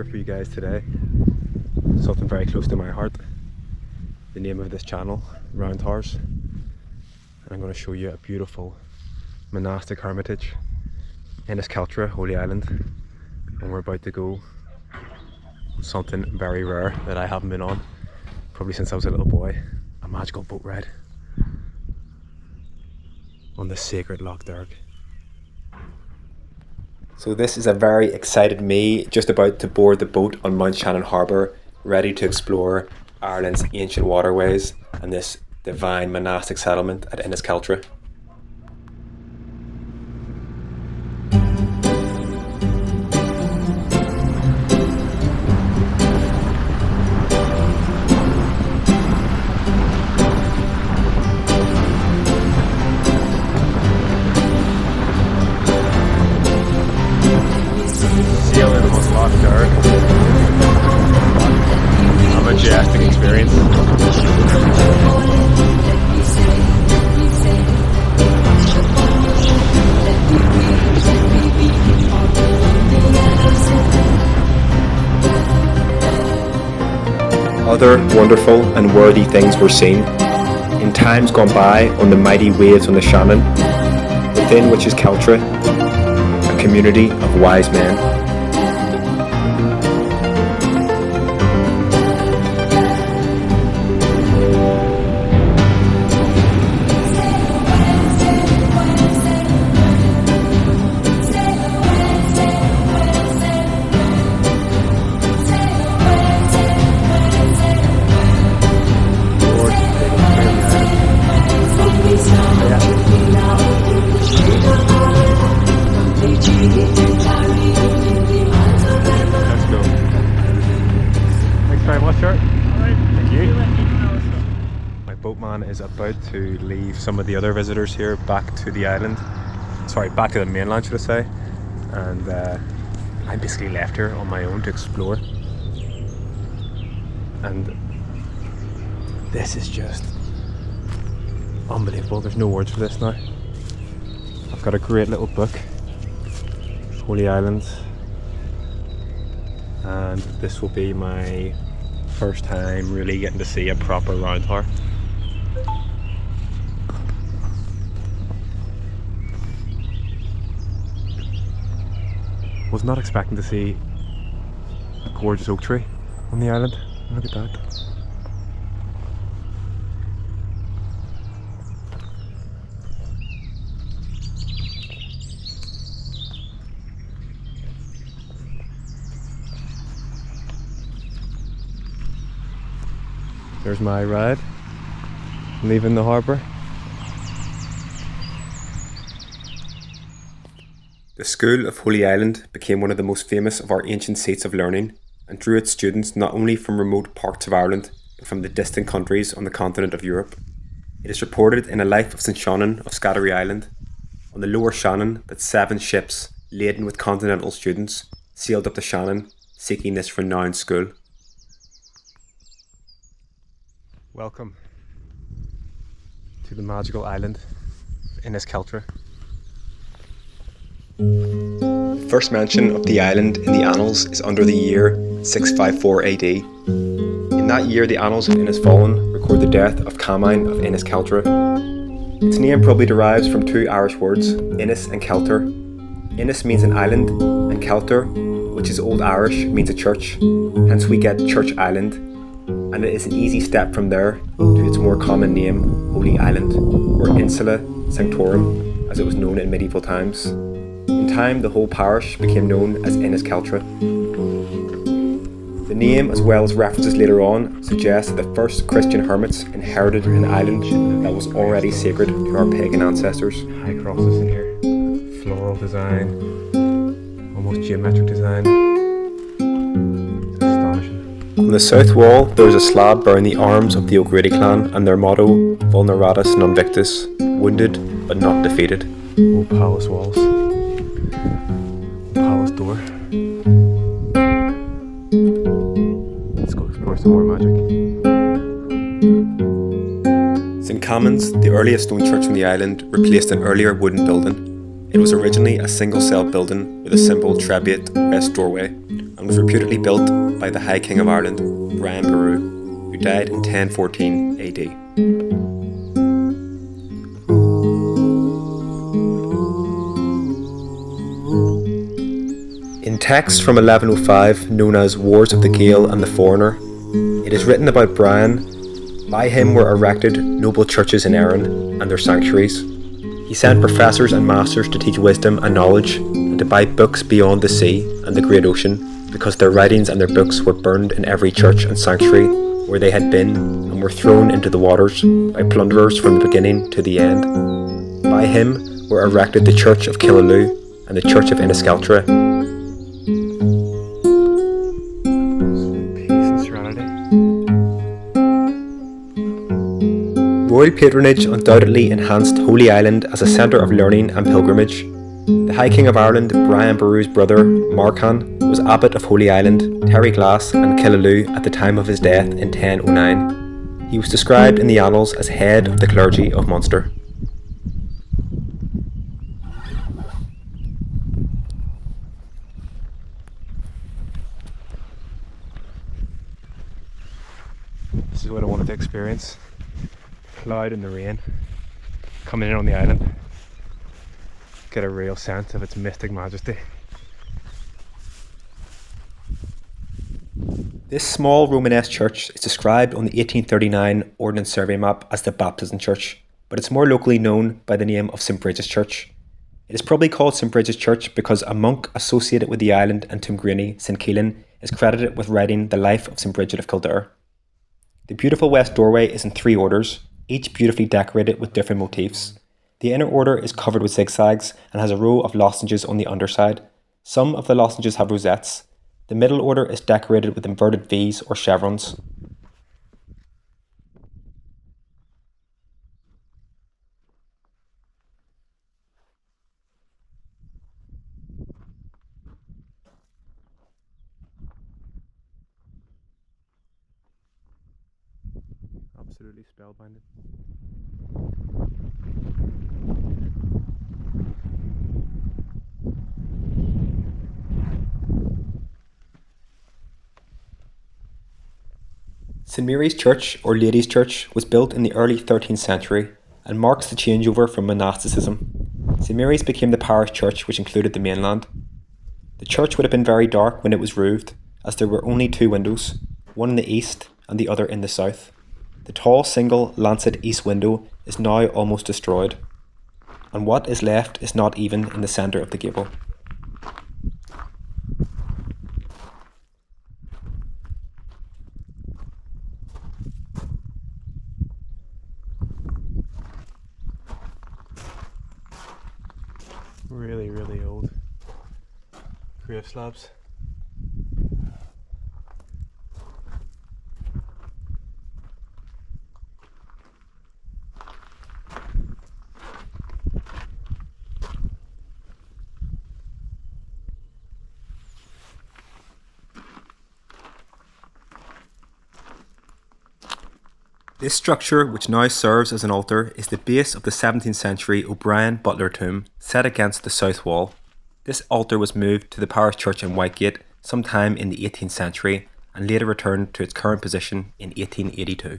for you guys today. Something very close to my heart. The name of this channel, Round Towers. And I'm going to show you a beautiful monastic hermitage, Inis Celtra, Holy Island. And we're about to go on something very rare that I haven't been on probably since I was a little boy. A magical boat ride on the sacred Lough Derg. So this is a very excited me, just about to board the boat on Mount Shannon Harbour, ready to explore Ireland's ancient waterways and this divine monastic settlement at Inis Celtra. Sailing on Lough Derg. A majestic experience. Other wonderful and worthy things were seen in times gone by on the mighty waves on the Shannon, within which is Celtra, a community of wise men. My boatman is about to leave some of the other visitors here back to the island. Sorry, back to the mainland, should I say. And I'm basically left here on my own to explore. And this is just unbelievable. There's no words for this now. I've got a great little book, Holy Islands, and this will be my first time really getting to see a proper round tower. Was not expecting to see a gorgeous oak tree on the island. Look at that. There's my ride, leaving the harbour. The School of Holy Island became one of the most famous of our ancient seats of learning and drew its students not only from remote parts of Ireland, but from the distant countries on the continent of Europe. It is reported in a life of St Shannon of Scattery Island, on the lower Shannon, that 7 ships laden with continental students sailed up the Shannon seeking this renowned school. Welcome to the magical island, Inis Celtra. The first mention of the island in the annals is under the year 654 AD. In that year, the annals of Innisfallen record the death of Camine of Inis Celtra. Its name probably derives from 2 Irish words, Inis and Celter. Inis means an island, and Celter, which is Old Irish, means a church. Hence we get Church Island, and it is an easy step from there to its more common name, Holy Island, or Insula Sanctorum, as it was known in medieval times. In time, the whole parish became known as Inis Celtra. The name, as well as references later on, suggests that the first Christian hermits inherited an island that was already sacred to our pagan ancestors. High crosses in here, floral design, almost geometric design. It's astonishing. On the south wall, there is a slab bearing the arms of the O'Grady clan and their motto, Vulneratus non victus, wounded but not defeated. Old palace walls. Palace door. Let's go explore some more magic. St Camon's, the earliest stone church on the island, replaced an earlier wooden building. It was originally a single cell building with a simple Trebiat west doorway, and was reputedly built by the High King of Ireland, Brian Boru, who died in 1014 AD. In texts from 1105, known as Wars of the Gael and the Foreigner, it is written about Brian. By him were erected noble churches in Erin and their sanctuaries. He sent professors and masters to teach wisdom and knowledge, and to buy books beyond the sea and the great ocean, because their writings and their books were burned in every church and sanctuary where they had been, and were thrown into the waters by plunderers from the beginning to the end. By him were erected the church of Lough and the church of Inis Celtra. Royal patronage undoubtedly enhanced Holy Island as a centre of learning and pilgrimage. The High King of Ireland, Brian Boru's brother, Marcan, was Abbot of Holy Island, Terryglass and Lough at the time of his death in 1009. He was described in the annals as head of the clergy of Munster. This is what I wanted to experience. Cloud in the rain, coming in on the island. Get a real sense of its mystic majesty. This small Romanesque church is described on the 1839 Ordnance Survey map as the Baptism Church, but it's more locally known by the name of St Bridget's Church. It is probably called St Bridget's Church because a monk associated with the island and Tumgraney, St Keelan, is credited with writing the life of St Bridget of Kildare. The beautiful west doorway is in 3 orders, each beautifully decorated with different motifs. The inner order is covered with zigzags and has a row of lozenges on the underside. Some of the lozenges have rosettes. The middle order is decorated with inverted V's or chevrons. Absolutely spellbinding. St Mary's Church, or Ladies' Church, was built in the early 13th century and marks the changeover from monasticism. St Mary's became the parish church which included the mainland. The church would have been very dark when it was roofed, as there were only 2 windows, one in the east and the other in the south. The tall single lancet east window is now almost destroyed, and what is left is not even in the centre of the gable. Really old grave slabs. This structure, which now serves as an altar, is the base of the 17th century O'Brien Butler tomb set against the south wall. This altar was moved to the parish church in Whitegate sometime in the 18th century and later returned to its current position in 1882.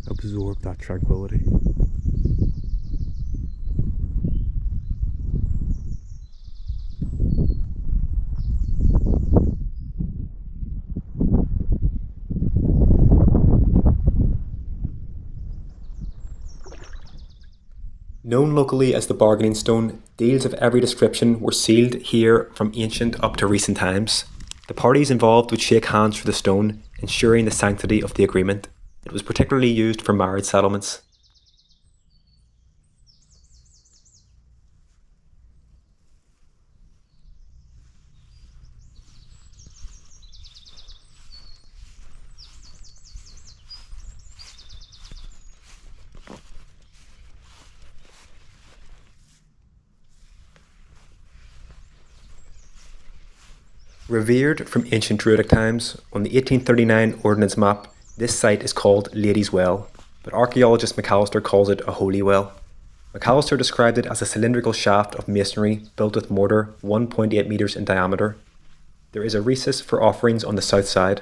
Absorb that tranquility. Known locally as the Bargaining Stone, deals of every description were sealed here from ancient up to recent times. The parties involved would shake hands for the stone, ensuring the sanctity of the agreement. It was particularly used for marriage settlements. Revered from ancient Druidic times, on the 1839 Ordnance map, This site is called Lady's Well, but archaeologist McAllister calls it a holy well. McAllister described it as a cylindrical shaft of masonry built with mortar 1.8 metres in diameter. There is a recess for offerings on the south side.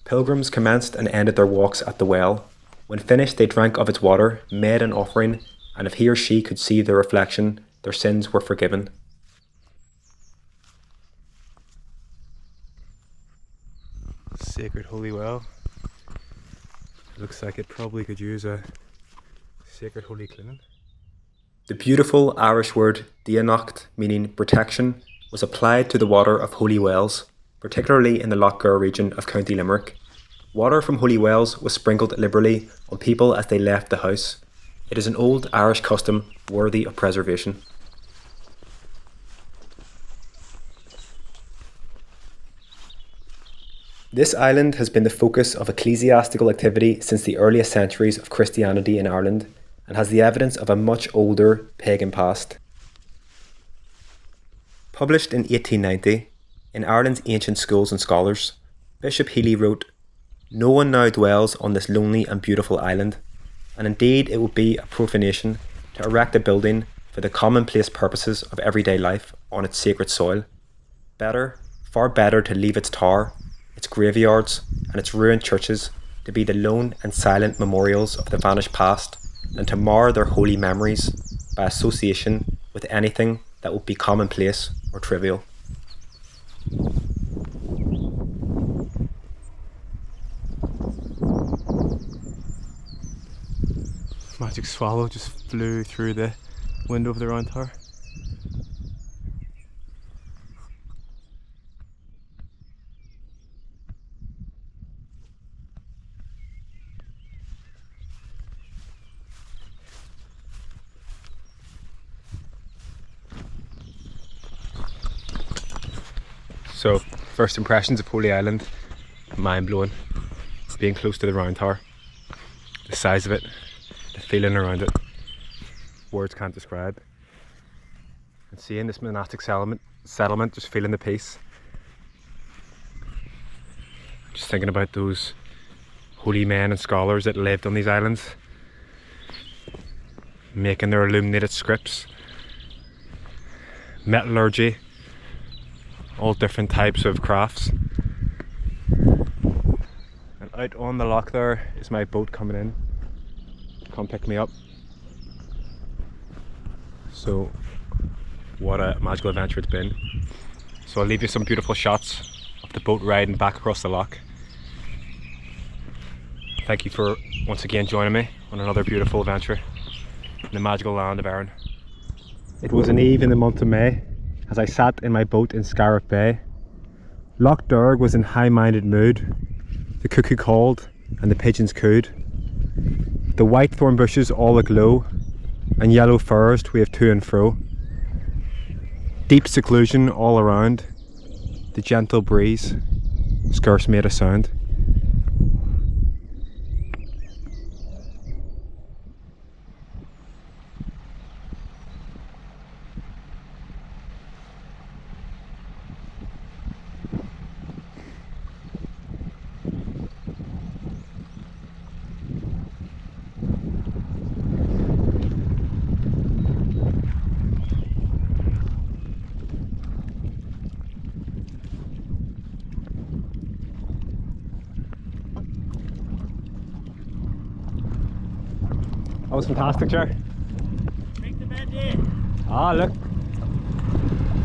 Pilgrims commenced and ended their walks at the well. When finished, they drank of its water, made an offering, and if he or she could see their reflection, their sins were forgiven. Sacred holy well. Looks like it probably could use a sacred holy cleaning. The beautiful Irish word dianacht, meaning protection, was applied to the water of holy wells, particularly in the Lough Derg region of County Limerick. Water from holy wells was sprinkled liberally on people as they left the house. It is an old Irish custom worthy of preservation. This island has been the focus of ecclesiastical activity since the earliest centuries of Christianity in Ireland, and has the evidence of a much older pagan past. Published in 1890, in Ireland's Ancient Schools and Scholars, Bishop Healy wrote, "No one now dwells on this lonely and beautiful island, and indeed it would be a profanation to erect a building for the commonplace purposes of everyday life on its sacred soil. Better, far better to leave its tower, its graveyards, and its ruined churches to be the lone and silent memorials of the vanished past, than to mar their holy memories by association with anything that would be commonplace or trivial." Magic swallow just flew through the window of the round tower. So, first impressions of Holy Island, mind blowing. Being close to the round tower, the size of it, the feeling around it, words can't describe. And seeing this monastic settlement, just feeling the peace. Just thinking about those holy men and scholars that lived on these islands, making their illuminated scripts, metallurgy, all different types of crafts. And out on the loch there is my boat coming in. Come pick me up. So what a magical adventure it's been. So I'll leave you some beautiful shots of the boat riding back across the loch. Thank you for once again joining me on another beautiful adventure in the magical land of Erin. It was an eve in the month of May as I sat in my boat in Scariff Bay. Lough Derg was in high-minded mood. The cuckoo called and the pigeons cooed. The white thorn bushes all aglow, and yellow firs to wave to and fro. Deep seclusion all around. The gentle breeze scarce made a sound. That was fantastic, Ger. Make the bed day. Ah, look.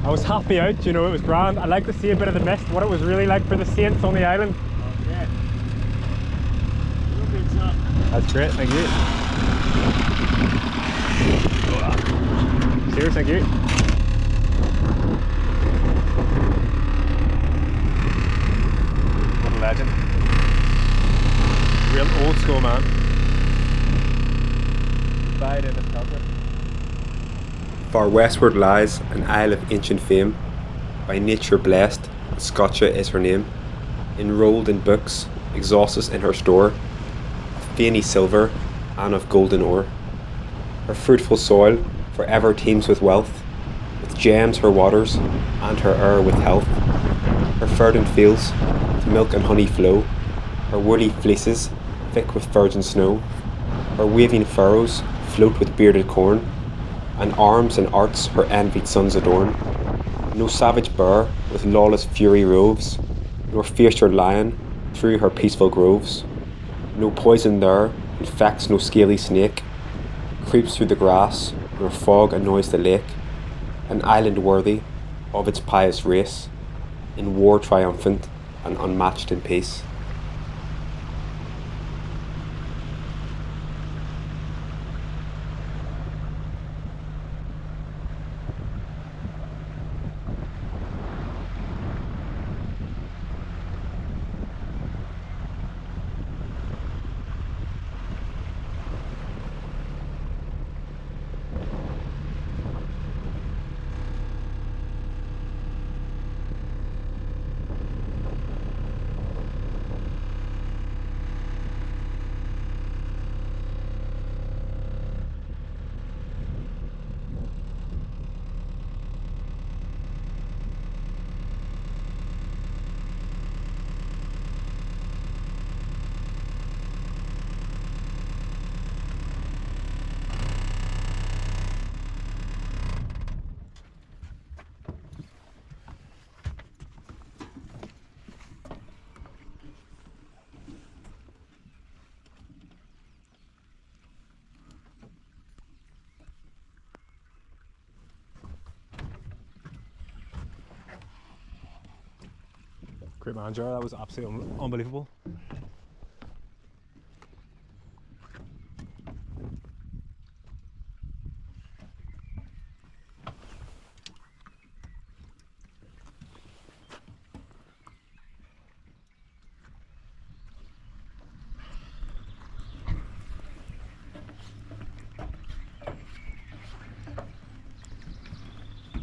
I was happy out, you know, it was grand. I'd like to see a bit of the mist, what it was really like for the saints on the island. Okay. Good job. That's great, thank you. Cheers, thank you. What a legend. Real old school man. Inis Celtra. Far westward lies an isle of ancient fame, by nature blessed, Scotia is her name. Enrolled in books, exhaustless in her store, of veiny silver and of golden ore. Her fruitful soil forever teems with wealth, with gems her waters, and her air with health. Her verdant fields, with milk and honey flow, Her woolly fleeces, thick with virgin snow, her waving furrows float with bearded corn, and arms and arts her envied sons adorn. No savage bear with lawless fury roves, nor fiercer lion through her peaceful groves. No poison there infects no scaly snake, creeps through the grass, nor fog annoys the lake. An island worthy of its pious race, in war triumphant and unmatched in peace. Great man, Gerrard, that was absolutely unbelievable.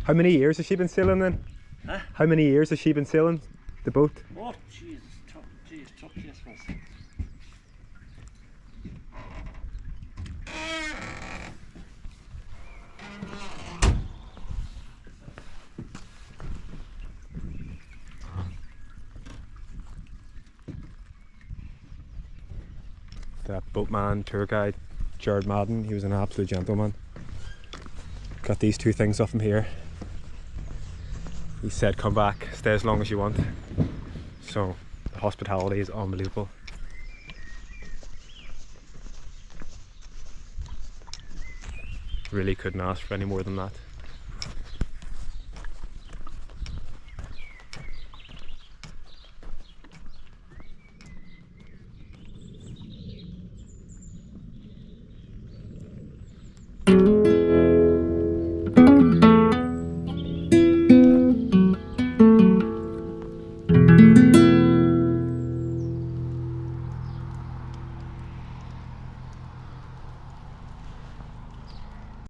How many years has she been sailing then? Huh? How many years has she been sailing the boat? Oh, Jesus, tough case was. That boatman, tour guide, Gerrard Madden, he was an absolute gentleman. Got these two things off him here. He said come back, stay as long as you want. So the hospitality is unbelievable. Really couldn't ask for any more than that.